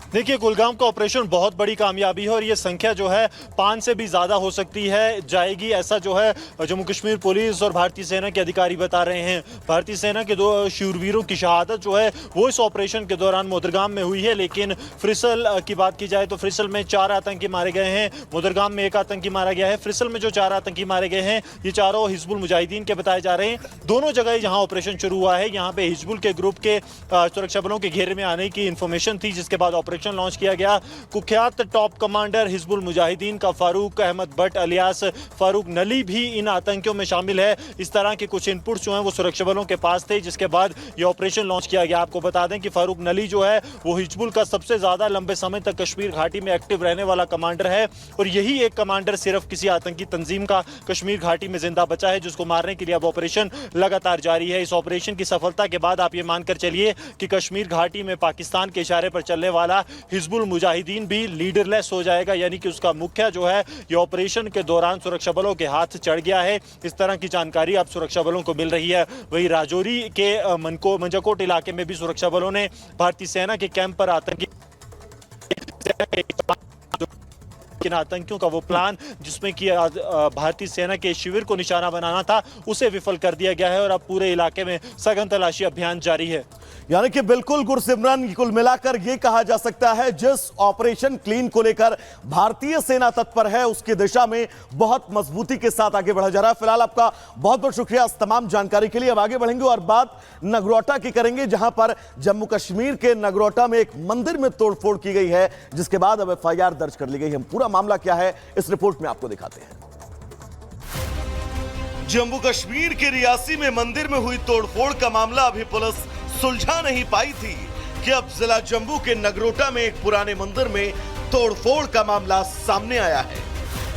देखिए, कुलगाम का ऑपरेशन बहुत बड़ी कामयाबी है और ये संख्या जो है 5 से भी ज़्यादा हो सकती है जाएगी, ऐसा जो है जम्मू कश्मीर पुलिस और भारतीय सेना के अधिकारी बता रहे हैं। भारतीय सेना के 2 शूरवीरों की शहादत जो है वो इस ऑपरेशन के दौरान मोदरगाम में हुई है, लेकिन फ्रिसल की बात की जाए तो फ्रिसल में 4 आतंकी मारे गए हैं, मोदरगाम में 1 आतंकी मारा गया है। फ्रिसल में जो 4 आतंकी मारे गए हैं ये चारों हिजबुल मुजाहिदीन के बताए जा रहे हैं। दोनों जगह जहाँ ऑपरेशन शुरू हुआ है यहाँ पे हिजबुल के ग्रुप के सुरक्षा बलों के घेरे में आने की इंफॉर्मेशन थी, जिसके बाद ऑपरेशन लॉन्च किया गया। कुख्यात टॉप कमांडर हिजबुल मुजाहिदीन का फारूक अहमद भट्ट अलियास फारूक नली भी इन आतंकियों में शामिल है। इस तरह के कुछ इनपुट्स जो हैं वो सुरक्षा बलों के पास थे, जिसके बाद ये ऑपरेशन लॉन्च किया गया। आपको बता दें कि फारूक नली जो है वो हिजबुल का सबसे ज्यादा लंबे समय तक कश्मीर घाटी में एक्टिव रहने वाला कमांडर है और यही एक कमांडर सिर्फ किसी आतंकी तंजीम का कश्मीर घाटी में जिंदा बचा है, जिसको मारने के लिए अब ऑपरेशन लगातार जारी है। इस ऑपरेशन की सफलता के बाद आप ये मानकर चलिए कि कश्मीर घाटी में पाकिस्तान के इशारे पर चलने वाला हिजबुल मुजाहिदीन भी लीडरलेस हो जाएगा, यानी कि उसका मुखिया जो है ये ऑपरेशन के दौरान सुरक्षा बलों के हाथ चढ़ गया है। इस तरह की जानकारी अब सुरक्षा बलों को मिल रही है। वहीं राजौरी के मंजाकोट इलाके में भी सुरक्षा बलों ने भारतीय सेना के कैंप पर आतंकियों का वो प्लान जिसमें कि भारतीय सेना के शिविर को निशाना बनाना था उसे विफल कर दिया गया है और अब पूरे इलाके में सघन तलाशी अभियान जारी है। यानी कि बिल्कुल गुरसिमरन, कुल मिलाकर यह कहा जा सकता है जिस ऑपरेशन क्लीन को लेकर भारतीय सेना तत्पर है उसकी दिशा में बहुत मजबूती के साथ आगे बढ़ा जा रहा है। फिलहाल आपका बहुत बहुत शुक्रिया इस तमाम जानकारी के लिए। अब आगे बढ़ेंगे और बात नगरोटा की करेंगे, जहां पर जम्मू कश्मीर के नगरोटा में एक मंदिर में तोड़फोड़ की गई है, जिसके बाद अब FIR दर्ज कर ली गई है। पूरा मामला क्या है इस रिपोर्ट में आपको दिखाते हैं। जम्मू कश्मीर के रियासी में मंदिर में हुई तोड़फोड़ का मामला अभी पुलिस सुलझा नहीं पाई थी कि अब जिला जम्मू के नगरोटा में एक पुराने मंदिर में तोड़फोड़ का मामला सामने आया है।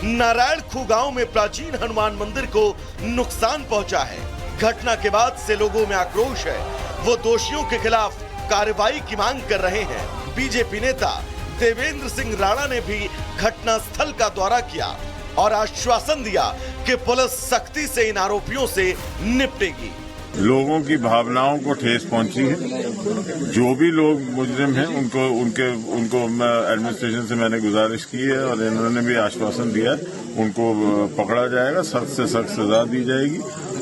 नारायण खू गांव में प्राचीन हनुमान मंदिर को नुकसान पहुंचा है। घटना के बाद से लोगों में आक्रोश है। वो दोषियों के खिलाफ कार्रवाई की मांग कर रहे हैं। बीजेपी नेता देवेंद्र सिंह राणा ने भी घटनास्थल का दौरा किया और आश्वासन दिया कि पुलिस सख्ती से इन आरोपियों से निपटेगी। लोगों की भावनाओं को ठेस पहुंची है। जो भी लोग मुजरिम हैं उनको एडमिनिस्ट्रेशन से मैंने गुजारिश की है और इन्होंने भी आश्वासन दिया उनको पकड़ा जाएगा, सख्त से सख्त सजा दी जाएगी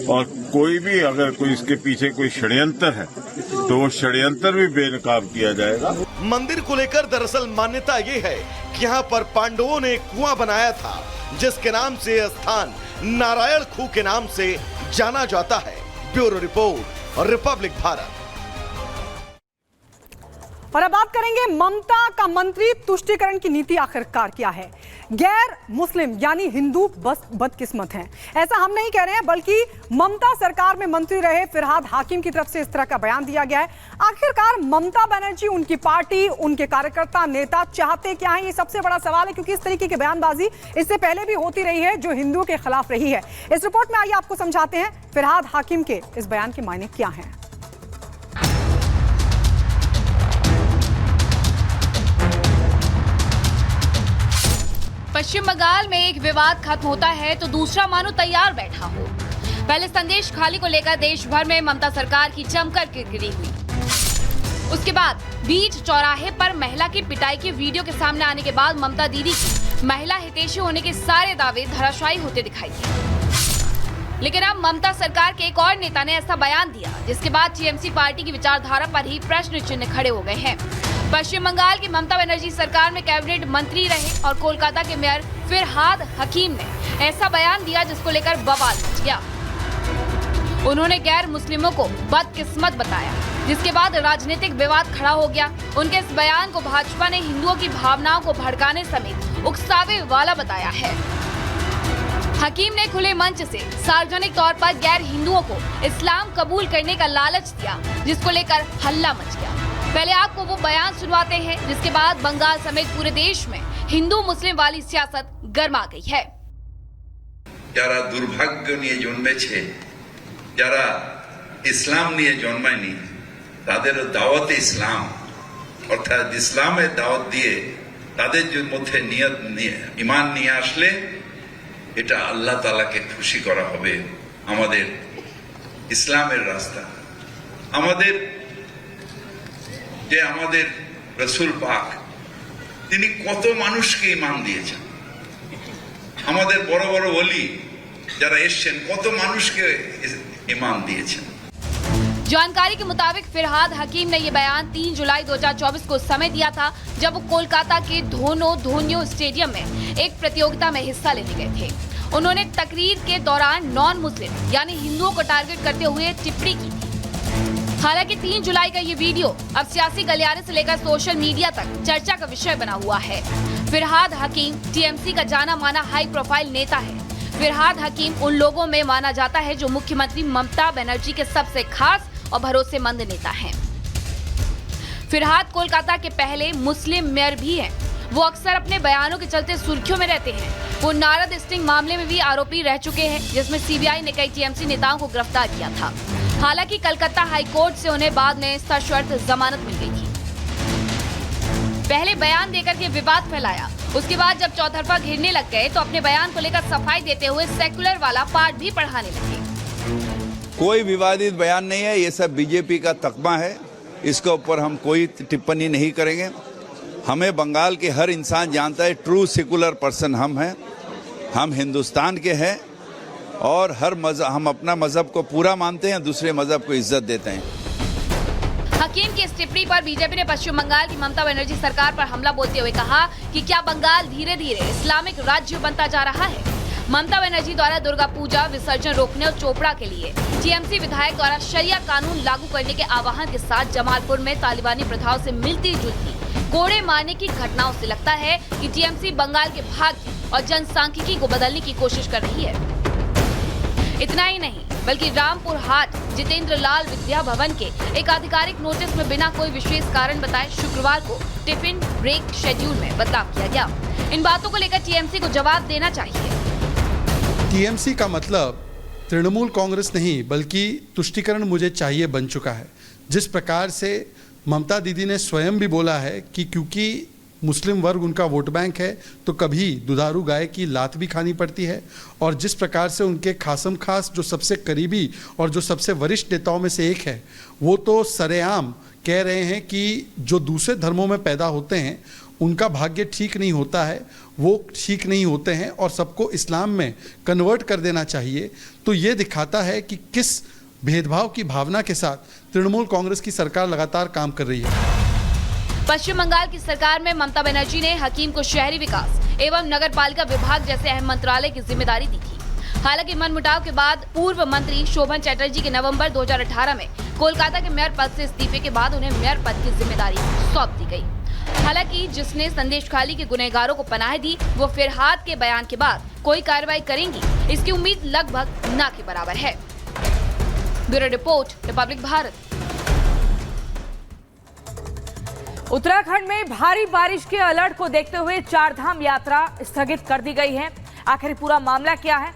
और कोई भी अगर कोई इसके पीछे कोई षड्यंत्र है तो वो षड्यंत्र भी बेनकाब किया जाएगा। मंदिर को लेकर दरअसल मान्यता ये है कि यहाँ पर पांडवों ने एक कुआं बनाया था, जिसके नाम से यह स्थान नारायण खू के नाम से जाना जाता है। ब्यूरो रिपोर्ट और रिपब्लिक भारत। और अब बात करेंगे ममता का मंत्री तुष्टीकरण की नीति आखिरकार क्या है। गैर मुस्लिम यानी हिंदू बस बदकिस्मत हैं, ऐसा हम नहीं कह रहे हैं, बल्कि ममता सरकार में मंत्री रहे फिरहाद हाकिम की तरफ से इस तरह का बयान दिया गया है। आखिरकार ममता बनर्जी, उनकी पार्टी, उनके कार्यकर्ता, नेता चाहते क्या है, ये सबसे बड़ा सवाल है, क्योंकि इस तरीके की बयानबाजी इससे पहले भी होती रही है जो हिंदुओं के खिलाफ रही है। इस रिपोर्ट में आइए आपको समझाते हैं फिरहाद हाकिम के इस बयान के मायने क्या हैं। पश्चिम बंगाल में एक विवाद खत्म होता है तो दूसरा मानो तैयार बैठा हो। पहले संदेश खाली को लेकर देश भर में ममता सरकार की जमकर किरकिरी हुई। उसके बाद बीच चौराहे पर महिला की पिटाई की वीडियो के सामने आने के बाद ममता दीदी की महिला हितैषी होने के सारे दावे धराशायी होते दिखाई दिए। लेकिन अब ममता सरकार के एक और नेता ने ऐसा बयान दिया जिसके बाद टीएमसी पार्टी की विचारधारा पर ही प्रश्न चिन्ह खड़े हो गए हैं। पश्चिम बंगाल की ममता बनर्जी सरकार में कैबिनेट मंत्री रहे और कोलकाता के मेयर फिरहाद हकीम ने ऐसा बयान दिया जिसको लेकर बवाल मच गया। उन्होंने गैर मुस्लिमों को बदकिस्मत बताया, जिसके बाद राजनीतिक विवाद खड़ा हो गया। उनके इस बयान को भाजपा ने हिंदुओं की भावनाओं को भड़काने समेत उकसावे वाला बताया है। हकीम ने खुले मंच से सार्वजनिक तौर पर गैर हिंदुओं को इस्लाम कबूल करने का लालच दिया, जिसको लेकर हल्ला मच गया। पहले आपको वो बयान सुनवाते हैं जिसके बाद बंगाल समेत पूरे देश में हिंदू मुस्लिम वाली सियासत गर्मा गई है। যারা দুর্ভাগ্য নিয়ে জন্মেছে, যারা ইসলাম নিয়ে জন্মায়নি, তাদেরও দাওয়াতে ইসলাম অর্থাৎ ইসলামের দাওয়াত দিয়ে তাদের মধ্যে নিয়ত নিয়ে ঈমান নিয়ে আসলে এটা আল্লাহ তাআলাকে খুশি করা হবে। আমাদের ইসলামের রাস্তা, আমাদের যে আমাদের রসুল পাক তিনি কত মানুষকে ঈমান দিয়েছেন। আমাদের বড় বড় ওলি যারা এসেছেন কত মানুষকে ঈমান দিয়েছেন। जानकारी के मुताबिक फिरहाद हकीम ने ये बयान 3 जुलाई 2024 को समय दिया था, जब वो कोलकाता के धोनियो स्टेडियम में एक प्रतियोगिता में हिस्सा लेने गए थे। उन्होंने तकरीर के दौरान नॉन मुस्लिम यानी हिंदुओं को टारगेट करते हुए टिप्पणी की थी। हालांकि 3 जुलाई का ये वीडियो अब सियासी गलियारे से लेकर सोशल मीडिया तक चर्चा का विषय बना हुआ है। फिरहाद हकीम टीएमसी का जाना माना हाई प्रोफाइल नेता है। फिरहाद हकीम उन लोगों में माना जाता है जो मुख्यमंत्री ममता बनर्जी के सबसे खास और भरोसेमंद नेता हैं। फिरहाद कोलकाता के पहले मुस्लिम मेयर भी हैं। वो अक्सर अपने बयानों के चलते सुर्खियों में रहते हैं। वो नारद स्टिंग मामले में भी आरोपी रह चुके हैं, जिसमें सीबीआई ने कई टीएमसी नेताओं को गिरफ्तार किया था। हालांकि कलकत्ता हाईकोर्ट से उन्हें बाद में सशर्त जमानत मिल गई थी। पहले बयान देकर के विवाद फैलाया, उसके बाद जब चौतरफा घिरने लग गए तो अपने बयान को लेकर सफाई देते हुए सेक्युलर वाला पाठ भी पढ़ाने लगे। कोई विवादित बयान नहीं है, ये सब बीजेपी का तकमा है, इसके ऊपर हम कोई टिप्पणी नहीं करेंगे। हमें बंगाल के हर इंसान जानता है ट्रू सेकुलर पर्सन हम हैं, हम हिंदुस्तान के हैं और हर मजहब हम अपना मजहब को पूरा मानते हैं, दूसरे मजहब को इज्जत देते हैं। हकीम की इस टिप्पणी पर बीजेपी ने पश्चिम बंगाल की ममता बनर्जी सरकार पर हमला बोलते हुए कहा कि क्या बंगाल धीरे धीरे इस्लामिक राज्य बनता जा रहा है। ममता बनर्जी द्वारा दुर्गा पूजा विसर्जन रोकने और चोपड़ा के लिए टीएमसी विधायक द्वारा शरिया कानून लागू करने के आह्वान के साथ जमालपुर में तालिबानी प्रथाओं से मिलती जुलती कोड़े मारने की घटनाओं से लगता है कि टीएमसी बंगाल के भाग्य और जनसांख्यिकी को बदलने की कोशिश कर रही है। इतना ही नहीं बल्कि रामपुर हाट जितेंद्र लाल विद्या भवन के एक आधिकारिक नोटिस में बिना कोई विशेष कारण बताए शुक्रवार को टिफिन ब्रेक शेड्यूल में बदलाव किया गया। इन बातों को लेकर टीएमसी को जवाब देना चाहिए। टीएमसी का मतलब तृणमूल कांग्रेस नहीं बल्कि तुष्टीकरण मुझे चाहिए बन चुका है। जिस प्रकार से ममता दीदी ने स्वयं भी बोला है कि क्योंकि मुस्लिम वर्ग उनका वोट बैंक है तो कभी दुधारू गाय की लात भी खानी पड़ती है, और जिस प्रकार से उनके खासम खास जो सबसे करीबी और जो सबसे वरिष्ठ नेताओं में से एक है वो तो सरेआम कह रहे हैं कि जो दूसरे धर्मों में पैदा होते हैं उनका भाग्य ठीक नहीं होता है, वो ठीक नहीं होते हैं और सबको इस्लाम में कन्वर्ट कर देना चाहिए। तो ये दिखाता है कि किस भेदभाव की भावना के साथ तृणमूल कांग्रेस की सरकार लगातार काम कर रही है। पश्चिम बंगाल की सरकार में ममता बनर्जी ने हकीम को शहरी विकास एवं नगर पालिका विभाग जैसे अहम मंत्रालय की जिम्मेदारी दी थी। हालांकि मनमुटाव के बाद पूर्व मंत्री शोभन चैटर्जी के नवंबर 2018 में कोलकाता के मेयर पद से इस्तीफे के बाद उन्हें मेयर पद की जिम्मेदारी सौंप दी गई। हालांकि जिसने संदेश खाली के गुनहगारों को पनाह दी वो फिरहाद के बयान के बाद कोई कार्रवाई करेंगी, इसकी उम्मीद लगभग ना के बराबर है। Bureau report, Republic Bharat. Uttarakhand में भारी बारिश के अलर्ट को देखते हुए चारधाम यात्रा स्थगित कर दी गई है। आखिर पूरा मामला क्या है,